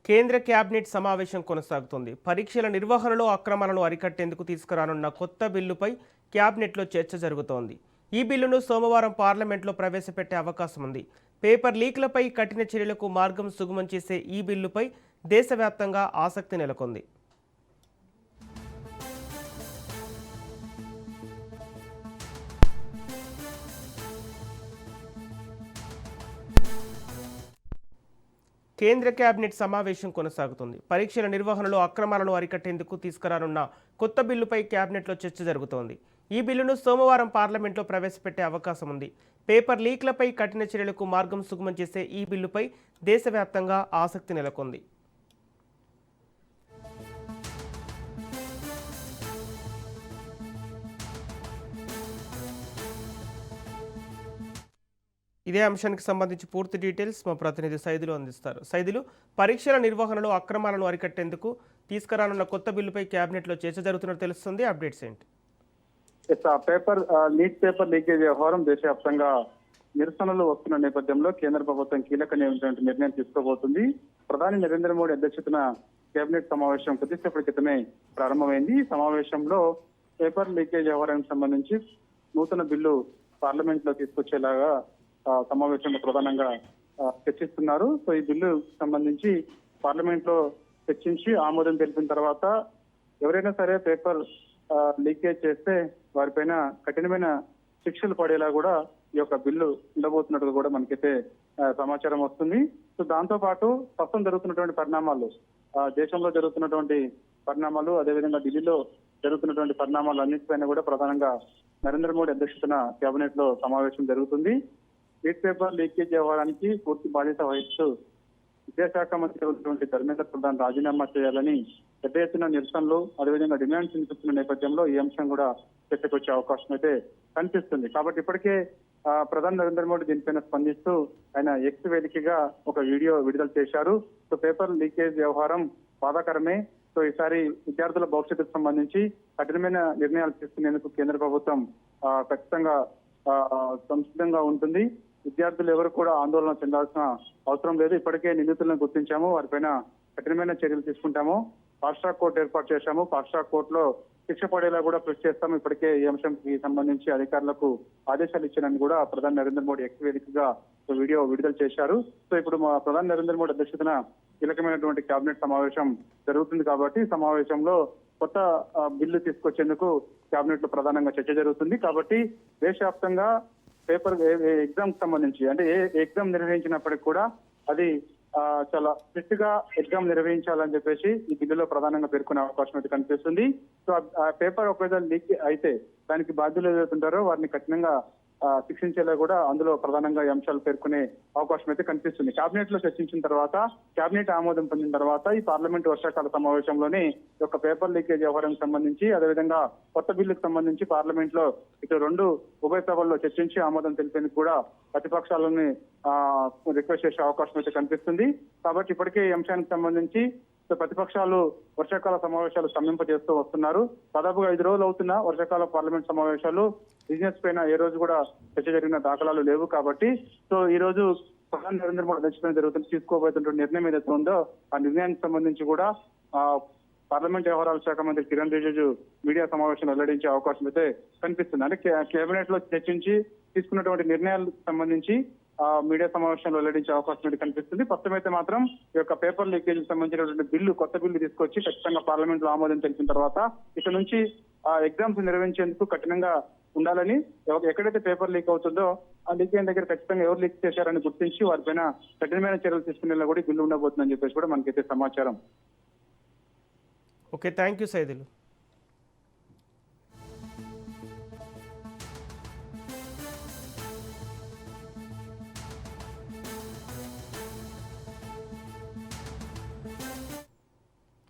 కేంద్ర కేబినెట్ సమావేశం కొనసాగుతోంది. పరీక్షల నిర్వహణలో అక్రమాలను అరికట్టేందుకు తీసుకురానున్న కొత్త బిల్లుపై కేబినెట్లో చర్చ జరుగుతోంది. ఈ బిల్లును సోమవారం పార్లమెంట్లో ప్రవేశపెట్టే అవకాశం ఉంది. పేపర్ లీక్లపై కఠిన చర్యలకు మార్గం సుగమం చేసే ఈ బిల్లుపై దేశవ్యాప్తంగా ఆసక్తి నెలకొంది. కేంద్ర కేబినెట్ సమావేశం కొనసాగుతుంది. పరీక్షల నిర్వహణలో అక్రమాలను అరికట్టేందుకు తీసుకురానున్న కొత్త బిల్లుపై కేబినెట్లో చర్చ జరుగుతోంది. ఈ బిల్లును సోమవారం పార్లమెంట్లో ప్రవేశపెట్టే అవకాశం ఉంది. పేపర్ లీక్లపై కఠిన చర్యలకు మార్గం సుగమం చేసే ఈ బిల్లుపై దేశవ్యాప్తంగా ఆసక్తి నెలకొంది. ఇదే అంశానికి సంబంధించి పూర్తి డీటెయిల్స్ మా ప్రతినిధి సైదులు అందిస్తారు. సైదులు, పరీక్షల నిర్వహణలో అక్రమాలను అరికట్టేందుకు తీసుకురానున్న కొత్త బిల్లుపై కేబినెట్లో చర్చ జరుగుతున్నట్టు తెలుస్తుంది. అప్డేట్స్ ఏంటి? పేపర్ లీకేజ్ వ్యవహారం దేశవ్యాప్తంగా నిరసనలు వస్తున్న నేపథ్యంలో కేంద్ర ప్రభుత్వం కీలకమైనటువంటి నిర్ణయం తీసుకోబోతుంది. ప్రధాని నరేంద్ర మోడీ అధ్యక్షతన కేబినెట్ సమావేశం కొద్దిసేపటి క్రితమే ప్రారంభమైంది. ఈ సమావేశంలో పేపర్ లీకేజ్ వ్యవహారానికి సంబంధించి నూతన బిల్లు పార్లమెంట్ లో తీసుకొచ్చేలాగా సమావేశంలో ప్రధానంగా చర్చిస్తున్నారు. సో ఈ బిల్లు సంబంధించి పార్లమెంట్ లో చర్చించి ఆమోదం తెలిపిన తర్వాత ఎవరైనా సరే పేపర్ లీకేజ్ చేస్తే వారిపైన కఠినమైన శిక్షలు పడేలా కూడా ఈ యొక్క బిల్లు ఉండబోతున్నట్టు కూడా మనకైతే సమాచారం వస్తుంది. సో దాంతో పాటు ప్రస్తుతం జరుగుతున్నటువంటి పరిణామాలు, దేశంలో జరుగుతున్నటువంటి పరిణామాలు, అదేవిధంగా ఢిల్లీలో జరుగుతున్నటువంటి పరిణామాలు అన్నిటిపైన కూడా ప్రధానంగా నరేంద్ర మోడీ అధ్యక్షతన కేబినెట్ లో సమావేశం జరుగుతుంది. లీడ్ పేపర్ లీకేజ్ వ్యవహారానికి పూర్తి బాధ్యత వహిస్తూ విద్యాశాఖ మంత్రి ఉన్నటువంటి ధర్మేంద్ర ప్రధాన్ రాజీనామా చేయాలని పెద్ద ఎత్తున నిరసనలు, అదేవిధంగా డిమాండ్స్ వినిపిస్తున్న నేపథ్యంలో ఈ అంశం కూడా చర్చకొచ్చే అవకాశం అయితే కనిపిస్తుంది. కాబట్టి ఇప్పటికే ప్రధాని నరేంద్ర మోడీ దీనిపైన స్పందిస్తూ ఆయన ఎక్స్ వేదికగా ఒక వీడియో విడుదల చేశారు. సో పేపర్ లీకేజ్ వ్యవహారం బాధాకరమే. సో ఈసారి విద్యార్థుల భవిష్యత్తుకు సంబంధించి కఠినమైన నిర్ణయాలు తీసుకునేందుకు కేంద్ర ప్రభుత్వం ఖచ్చితంగా సంసిద్ధంగా ఉంటుంది. విద్యార్థులు ఎవరు కూడా ఆందోళన చెందాల్సిన అవసరం లేదు. ఇప్పటికే నిందితులను గుర్తించాము, వారిపైన కఠినమైన చర్యలు తీసుకుంటాము. ఫాస్ట్ ట్రాక్ కోర్టు ఏర్పాటు చేశాము. ఫాస్ట్ ట్రాక్ కోర్టులో శిక్ష పడేలా కూడా కృషి చేస్తాము. ఇప్పటికే ఈ అంశంకి సంబంధించి అధికారులకు ఆదేశాలు ఇచ్చారని కూడా ప్రధాని నరేంద్ర మోడీ ఎక్స్ వేదికగా వీడియో విడుదల చేశారు. సో ఇప్పుడు మా ప్రధాని నరేంద్ర మోడీ అధ్యక్షతన కీలకమైనటువంటి కేబినెట్ సమావేశం జరుగుతుంది. కాబట్టి సమావేశంలో కొత్త బిల్లు తీసుకొచ్చేందుకు కేబినెట్ లో ప్రధానంగా చర్చ జరుగుతుంది. కాబట్టి దేశవ్యాప్తంగా పేపర్ ఎగ్జామ్ సంబంధించి, అంటే ఏ ఎగ్జామ్ నిర్వహించినప్పటికీ కూడా అది చాలా స్ట్రిక్ట్ గా ఎగ్జామ్ నిర్వహించాలని చెప్పేసి ఈ బిల్లులో ప్రధానంగా పేర్కొనే అవకాశం అయితే కనిపిస్తుంది. సో ఆ పేపర్ ఒకవేళ లీక్ అయితే దానికి బాధ్యులు ఏదైతుంటారో వారిని కఠినంగా శిక్షించేలా కూడా అందులో ప్రధానంగా ఈ అంశాలు పేర్కొనే అవకాశం అయితే కనిపిస్తుంది. కేబినెట్ లో చర్చించిన తర్వాత, కేబినెట్ ఆమోదం పొందిన తర్వాత ఈ పార్లమెంట్ వర్షాకాల సమావేశంలోనే ఈ యొక్క పేపర్ లీకేజ్ వ్యవహారానికి సంబంధించి, అదేవిధంగా కొత్త బిల్లుకు సంబంధించి పార్లమెంట్ లో ఇటు రెండు ఉభయ సభల్లో చర్చించి ఆమోదం తెలిపేందుకు కూడా ప్రతిపక్షాలని రిక్వెస్ట్ చేసే అవకాశం అయితే కనిపిస్తుంది. కాబట్టి ఇప్పటికే ఈ అంశానికి సంబంధించి ప్రతిపక్షాలు వర్షాకాల సమావేశాలు స్తంభింపజేస్తూ వస్తున్నారు. దాదాపుగా 5 రోజులు అవుతున్న వర్షాకాల పార్లమెంట్ సమావేశాలు బిజినెస్ పైన ఏ రోజు కూడా చర్చ జరిగిన దాఖలాలు లేవు. కాబట్టి సో ఈ రోజు ప్రధాని నరేంద్ర మోడీ అధ్యక్షతన జరుగుతున్న తీసుకోబోతున్న నిర్ణయం ఏదైతే ఉందో ఆ నిర్ణయానికి సంబంధించి కూడా పార్లమెంట్ వ్యవహారాల శాఖ మంత్రి కిరణ్ రిజిజు మీడియా సమావేశం వెల్లడించే అవకాశం అయితే కనిపిస్తుంది. అంటే కేబినెట్ లో చర్చించి తీసుకున్నటువంటి నిర్ణయాలకు సంబంధించి మీడియా సమావేశంలో వెల్లడించే అవకాశం అయితే కనిపిస్తుంది. ప్రస్తుతం అయితే మాత్రం ఈ యొక్క పేపర్ లీకేజ్ సంబంధించినటువంటి బిల్లు, కొత్త బిల్లు తీసుకొచ్చి ఖచ్చితంగా పార్లమెంట్ లో ఆమోదం తెలిపిన తర్వాత ఇక నుంచి ఎగ్జామ్స్ నిర్వహించేందుకు కఠినంగా ఉండాలని, ఎక్కడైతే పేపర్ లీక్ అవుతుందో ఆ లీక్ అయిన దగ్గర ఖచ్చితంగా ఎవరు లీక్ చేశారని గుర్తించి వారిపైన కఠినమైన చర్యలు తీసుకునేలా కూడా బిల్లు ఉండబోతుందని చెప్పేసి కూడా మనకైతే సమాచారం. Okay, thank you Saidulu.